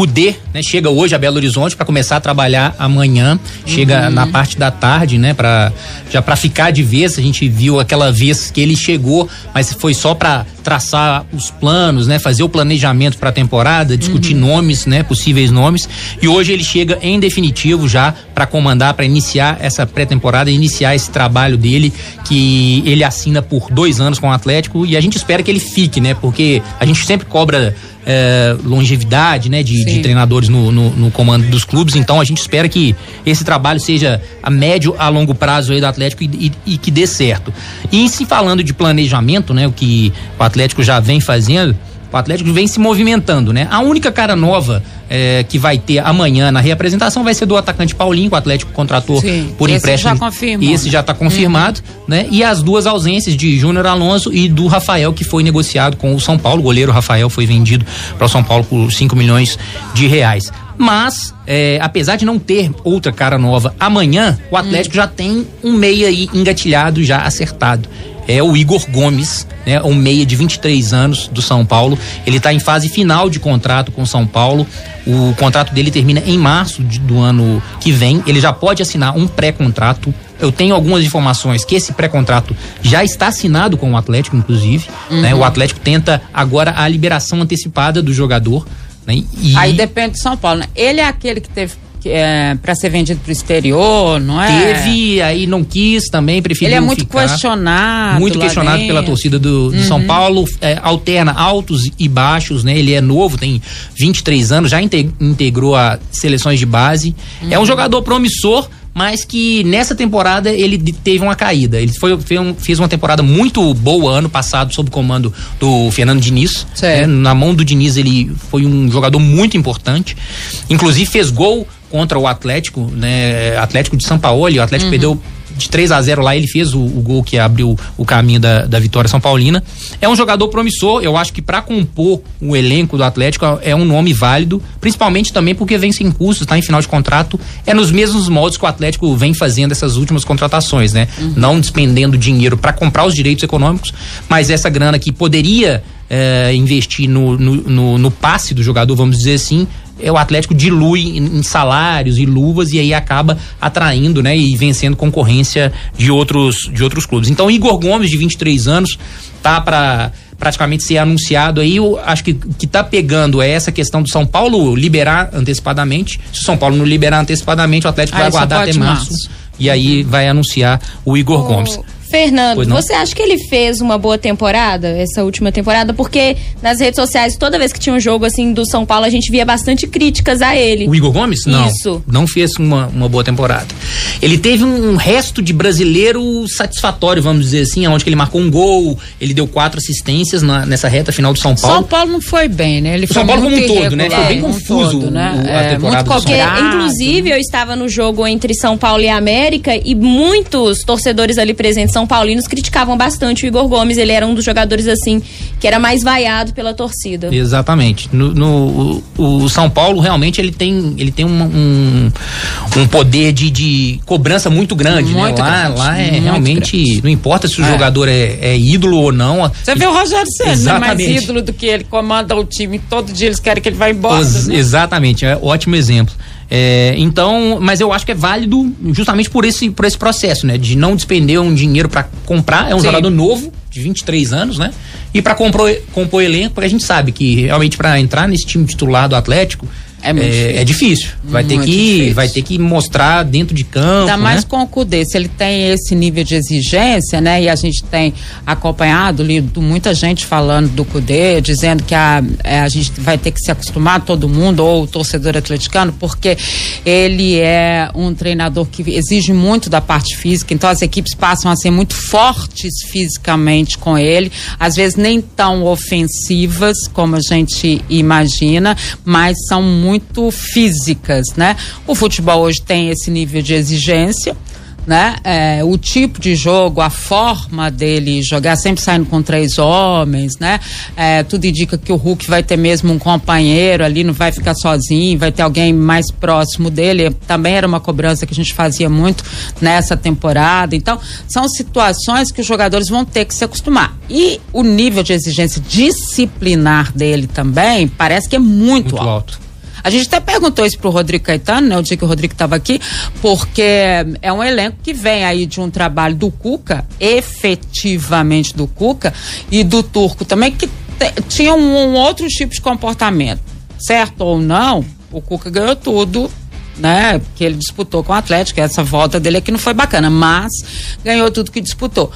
Cudê, né, chega hoje a Belo Horizonte para começar a trabalhar amanhã, chega na parte da tarde, né, para ficar de vez. A gente viu aquela vez que ele chegou, mas foi só para traçar os planos, né, fazer o planejamento para a temporada, discutir nomes, né, possíveis nomes. E hoje ele chega em definitivo já para comandar, para iniciar essa pré-temporada, iniciar esse trabalho dele, que ele assina por 2 anos com o Atlético, e a gente espera que ele fique, né, porque a gente sempre cobra longevidade, né, de treinadores no comando dos clubes. Então a gente espera que esse trabalho seja a médio a longo prazo aí do Atlético e que dê certo. E se falando de planejamento, né, o que o Atlético já vem fazendo, o Atlético vem se movimentando, né? A única cara nova que vai ter amanhã na reapresentação vai ser do atacante Paulinho, que o Atlético contratou por empréstimo. Já confirmou, esse já está confirmado, né? E as 2 ausências de Júnior Alonso e do Rafael, que foi negociado com o São Paulo. O goleiro Rafael foi vendido para o São Paulo por 5 milhões de reais. Mas, apesar de não ter outra cara nova amanhã, o Atlético já tem um meia aí engatilhado, já acertado. É o Igor Gomes, né, um meia de 23 anos do São Paulo. Ele está em fase final de contrato com o São Paulo. O contrato dele termina em março do ano que vem. Ele já pode assinar um pré-contrato. Eu tenho algumas informações que esse pré-contrato já está assinado com o Atlético, inclusive. Né? O Atlético tenta agora a liberação antecipada do jogador. Né? Aí depende do São Paulo, né? Ele é aquele que teve para ser vendido pro exterior, não é? Teve, aí não quis também, preferiu Ele é muito questionado. Muito questionado pela torcida do São Paulo, alterna altos e baixos, né? Ele é novo, tem 23 anos, já integrou a seleções de base. É um jogador promissor, mas que nessa temporada ele teve uma caída. Ele fez uma temporada muito boa ano passado sob o comando do Fernando Diniz. Né? Na mão do Diniz ele foi um jogador muito importante. Inclusive fez gol contra o Atlético, né? Atlético de São Paulo. O Atlético perdeu de 3-0 lá, ele fez o gol que abriu o caminho da vitória São Paulina. É um jogador promissor. Eu acho que para compor o elenco do Atlético é um nome válido, principalmente também porque vem sem custos, está em final de contrato. É nos mesmos moldes que o Atlético vem fazendo essas últimas contratações, né? Não despendendo dinheiro para comprar os direitos econômicos, mas essa grana que poderia investir no passe do jogador, vamos dizer assim, o Atlético dilui em salários e luvas, e aí acaba atraindo, né, e vencendo concorrência de outros clubes. Então Igor Gomes, de 23 anos, tá para praticamente ser anunciado aí. Eu acho que tá pegando essa questão do São Paulo liberar antecipadamente. Se o São Paulo não liberar antecipadamente, o Atlético vai aguardar até março. E aí vai anunciar o Igor Gomes. Fernando, você acha que ele fez uma boa temporada, essa última temporada? Porque nas redes sociais, toda vez que tinha um jogo assim do São Paulo, a gente via bastante críticas a ele. O Igor Gomes? Não fez uma boa temporada. Ele teve um resto de brasileiro satisfatório, vamos dizer assim, onde ele marcou um gol, ele deu 4 assistências nessa reta final do São Paulo. São Paulo não foi bem, né? Ele o São Paulo como um todo, né? Foi bem confuso, todo, né? A temporada do São Paulo. Inclusive, eu estava no jogo entre São Paulo e América e muitos torcedores ali presentes são paulinos criticavam bastante o Igor Gomes. Ele era um dos jogadores assim que era mais vaiado pela torcida. Exatamente. O São Paulo realmente ele tem um poder de cobrança muito grande, muito né? grande. Lá é muito realmente grande. Não importa se o jogador é ídolo ou não. Você vê o Rogério Ceni, é mais ídolo do que ele, comanda o time, todo dia eles querem que ele vá embora. Exatamente, é ótimo exemplo. Então, mas eu acho que é válido justamente por esse processo, né? De não despender um dinheiro para comprar. É um jogador novo, de 23 anos, né? E para compor elenco, porque a gente sabe que realmente para entrar nesse time titular do Atlético é difícil. Vai ter que mostrar dentro de campo. Ainda mais com o Cudê, se ele tem esse nível de exigência, né? E a gente tem acompanhado, lido muita gente falando do Cudê, dizendo que a gente vai ter que se acostumar, todo mundo, ou o torcedor atleticano, porque ele é um treinador que exige muito da parte física, então as equipes passam a ser muito fortes fisicamente com ele, às vezes nem tão ofensivas como a gente imagina, mas são muito físicas, né? O futebol hoje tem esse nível de exigência, né? O tipo de jogo, a forma dele jogar, sempre saindo com 3 homens, né? Tudo indica que o Hulk vai ter mesmo um companheiro ali, não vai ficar sozinho, vai ter alguém mais próximo dele. Também era uma cobrança que a gente fazia muito nessa temporada. Então, são situações que os jogadores vão ter que se acostumar. E o nível de exigência disciplinar dele também parece que é muito alto. A gente até perguntou isso pro Rodrigo Caetano, né, o dia que o Rodrigo estava aqui, porque é um elenco que vem aí de um trabalho do Cuca, efetivamente do Cuca, e do Turco também, que tinha um outro tipo de comportamento. Certo ou não, o Cuca ganhou tudo, né, que ele disputou com o Atlético. Essa volta dele aqui não foi bacana, mas ganhou tudo que disputou.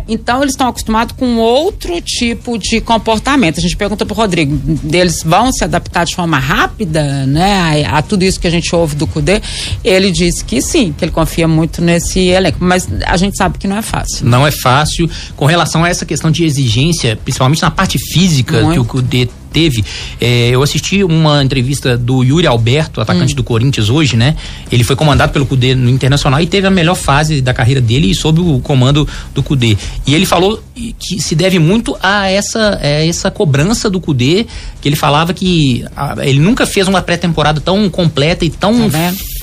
Então eles estão acostumados com outro tipo de comportamento. A gente perguntou pro Rodrigo, eles vão se adaptar de forma rápida, né, a tudo isso que a gente ouve do Cudê. Ele disse que sim, que ele confia muito nesse elenco, mas a gente sabe que não é fácil. Não é fácil. Com relação a essa questão de exigência, principalmente na parte física que o Cudê teve, eu assisti uma entrevista do Yuri Alberto, atacante do Corinthians hoje, né? Ele foi comandado pelo Cudê no Internacional e teve a melhor fase da carreira dele sob o comando do Cudê. E ele falou que se deve muito a essa cobrança do Cudê, que ele falava que ele nunca fez uma pré-temporada tão completa e tão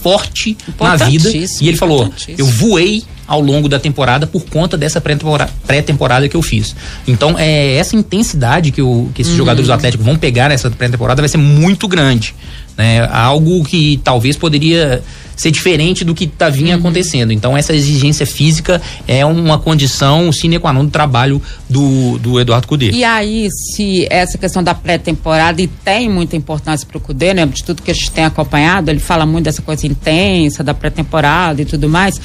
forte na vida. E ele falou, eu voei ao longo da temporada por conta dessa pré-temporada que eu fiz. Então, essa intensidade que esses jogadores do Atlético vão pegar nessa pré-temporada vai ser muito grande, né? Algo que talvez poderia ser diferente do que vinha acontecendo. Então, essa exigência física é uma condição sine qua non do trabalho do Eduardo Cudê. E aí, se essa questão da pré-temporada, e tem muita importância para o Cudê, né? De tudo que a gente tem acompanhado, ele fala muito dessa coisa intensa, da pré-temporada e tudo mais.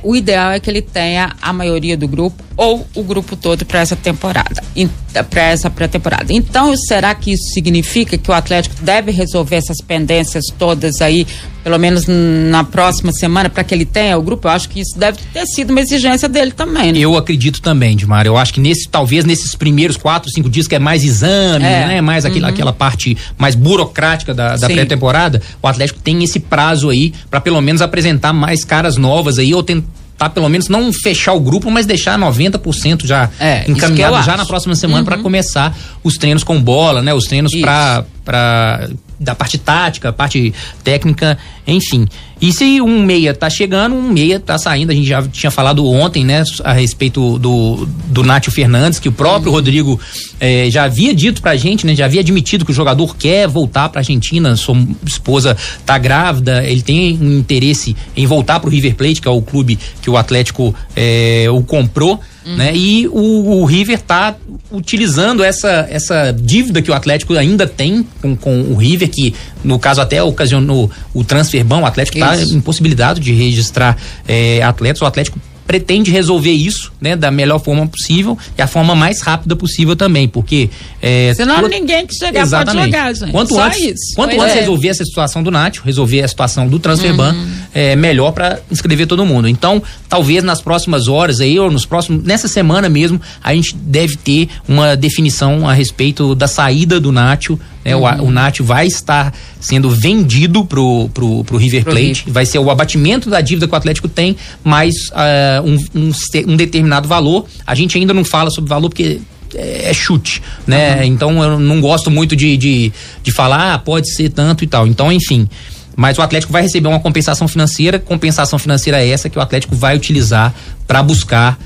O ideal é que ele tenha a maioria do grupo, ou o grupo todo, para essa temporada, para essa pré-temporada. Então, será que isso significa que o Atlético deve resolver essas pendências todas aí, pelo menos na próxima semana, para que ele tenha o grupo? Eu acho que isso deve ter sido uma exigência dele também, né? Eu acredito também, Dimar. Eu acho que talvez nesses primeiros 4, 5 dias, que é mais exame, né? Mais aquela parte mais burocrática da pré-temporada, o Atlético tem esse prazo aí para pelo menos apresentar mais caras novas aí, ou tentar pelo menos não fechar o grupo, mas deixar 90% já encaminhado já na próxima semana para começar os treinos com bola, né? Os treinos da parte tática, parte técnica, enfim. E se um meia tá chegando, um meia tá saindo, a gente já tinha falado ontem, né, a respeito do Nátio Fernandes, que o próprio Rodrigo já havia dito pra gente, né, já havia admitido que o jogador quer voltar pra Argentina, sua esposa tá grávida, ele tem um interesse em voltar pro River Plate, que é o clube que o Atlético o comprou, né, e o River tá utilizando essa dívida que o Atlético ainda tem com o River, que no caso até ocasionou o transfer ban, o Atlético está impossibilitado de registrar atletas. O Atlético pretende resolver isso, né, da melhor forma possível e a forma mais rápida possível também, porque senão ninguém que chegar pode jogar, gente. Quanto antes resolver essa situação do Nátio, resolver a situação do transfer ban, melhor para inscrever todo mundo. Então, talvez nas próximas horas aí, ou nessa semana mesmo, a gente deve ter uma definição a respeito da saída do Nátio, né? O Nátio vai estar sendo vendido pro River Plate, vai ser o abatimento da dívida que o Atlético tem, mais um determinado valor. A gente ainda não fala sobre valor porque é chute, né? Então eu não gosto muito de falar, pode ser tanto e tal. Então, enfim, mas o Atlético vai receber uma compensação financeira essa que o Atlético vai utilizar para buscar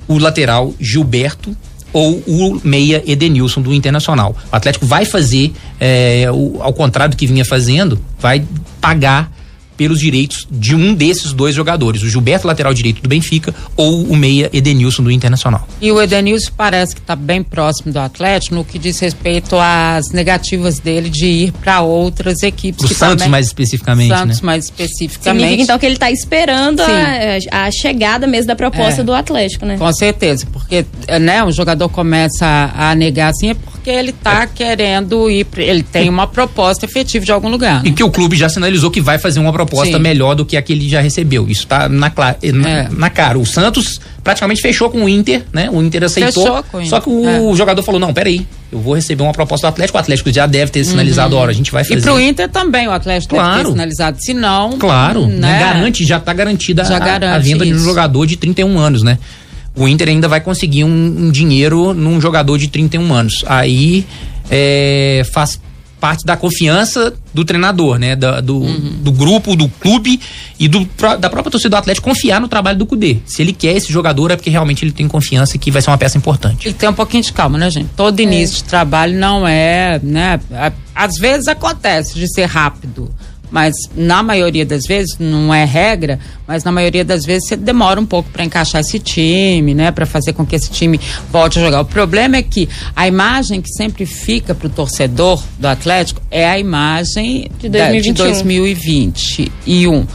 o lateral Gilberto ou o meia Edenilson do Internacional. O Atlético vai fazer, ao contrário do que vinha fazendo, vai pagar pelos direitos de um desses dois jogadores, o Gilberto, lateral direito do Benfica, ou o meia Edenilson do Internacional. E o Edenilson parece que está bem próximo do Atlético no que diz respeito às negativas dele de ir para outras equipes. Pro Santos mais especificamente, mais especificamente. Significa então que ele está esperando a chegada mesmo da proposta do Atlético, né? Com certeza, porque, né, o jogador começa a negar assim, é porque ele está querendo ir, ele tem uma proposta efetiva de algum lugar. Né? E que o clube já sinalizou que vai fazer uma proposta melhor do que a que ele já recebeu. Isso tá na cara. O Santos praticamente fechou com o Inter, né? O Inter aceitou, só que o jogador falou, não, peraí, eu vou receber uma proposta do Atlético, o Atlético já deve ter sinalizado, a gente vai fazer. E pro Inter também, o Atlético deve ter sinalizado, se não... Claro, né? Já tá garantida a venda de um jogador de 31 anos, né? O Inter ainda vai conseguir um dinheiro num jogador de 31 anos. Aí faz parte da confiança do treinador, né? Do grupo, do clube e da própria torcida do Atlético confiar no trabalho do Cudê. Se ele quer esse jogador é porque realmente ele tem confiança que vai ser uma peça importante. E tem um pouquinho de calma, né, gente? Todo início de trabalho não é, né? Às vezes acontece de ser rápido, mas na maioria das vezes, não é regra, mas na maioria das vezes você demora um pouco para encaixar esse time, né? Para fazer com que esse time volte a jogar. O problema é que a imagem que sempre fica pro torcedor do Atlético é a imagem de 2021.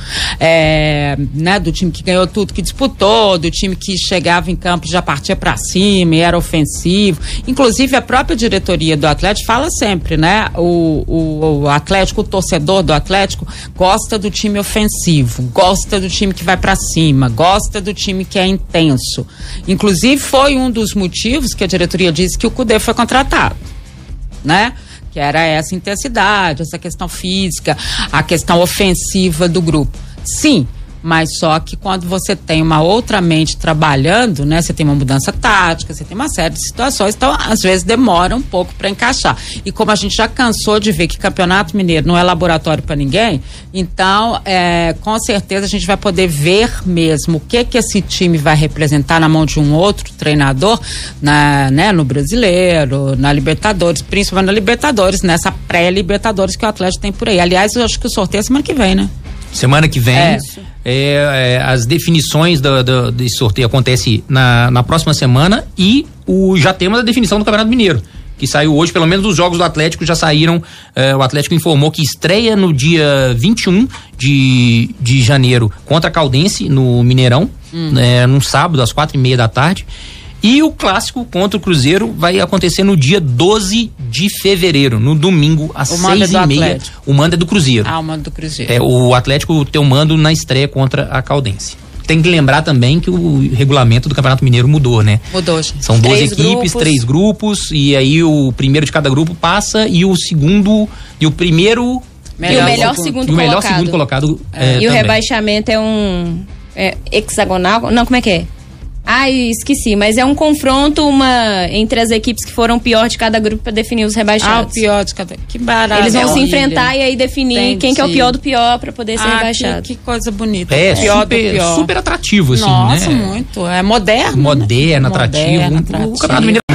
Né? Do time que ganhou tudo, que disputou, do time que chegava em campo e já partia para cima e era ofensivo. Inclusive a própria diretoria do Atlético fala sempre, né? O Atlético, o torcedor do Atlético gosta do time ofensivo, gosta do time que vai pra cima, gosta do time que é intenso. Inclusive foi um dos motivos que a diretoria disse que o Kudê foi contratado, né? Que era essa intensidade, essa questão física, a questão ofensiva do grupo. Sim, mas só que quando você tem uma outra mente trabalhando, né? Você tem uma mudança tática, você tem uma série de situações, então às vezes demora um pouco para encaixar. E como a gente já cansou de ver que Campeonato Mineiro não é laboratório para ninguém, então com certeza a gente vai poder ver mesmo o que esse time vai representar na mão de um outro treinador, né, no Brasileiro, na Libertadores, principalmente na Libertadores, nessa pré-Libertadores que o Atlético tem por aí. Aliás, eu acho que o sorteio é semana que vem, né? Semana que vem. As definições desse sorteio acontecem na próxima semana e já temos a definição do Campeonato Mineiro, que saiu hoje. Pelo menos os jogos do Atlético já saíram. O Atlético informou que estreia no dia 21 de janeiro contra a Caldense no Mineirão, num sábado às 4:30 da tarde. E o clássico contra o Cruzeiro vai acontecer no dia 12 de fevereiro, no domingo, às 6:30. O mando é do Cruzeiro. O mando do Cruzeiro. O Atlético tem o mando na estreia contra a Caldense. Tem que lembrar também que o regulamento do Campeonato Mineiro mudou, né? Mudou, gente. São 12 equipes, 3 grupos, e aí o primeiro de cada grupo passa e o segundo e o primeiro... E o melhor segundo colocado. E o rebaixamento é um hexagonal? Não, como é que é? Esqueci, mas é um confronto entre as equipes que foram pior de cada grupo para definir os rebaixados. O pior de cada... Que barato. Eles vão se enfrentar e aí definir quem que é o pior do pior para poder ser rebaixado. Que coisa bonita. Pior do pior. Super atrativo, assim, Nossa, muito. É moderno. Moderno, atrativo. O Campeonato Mineiro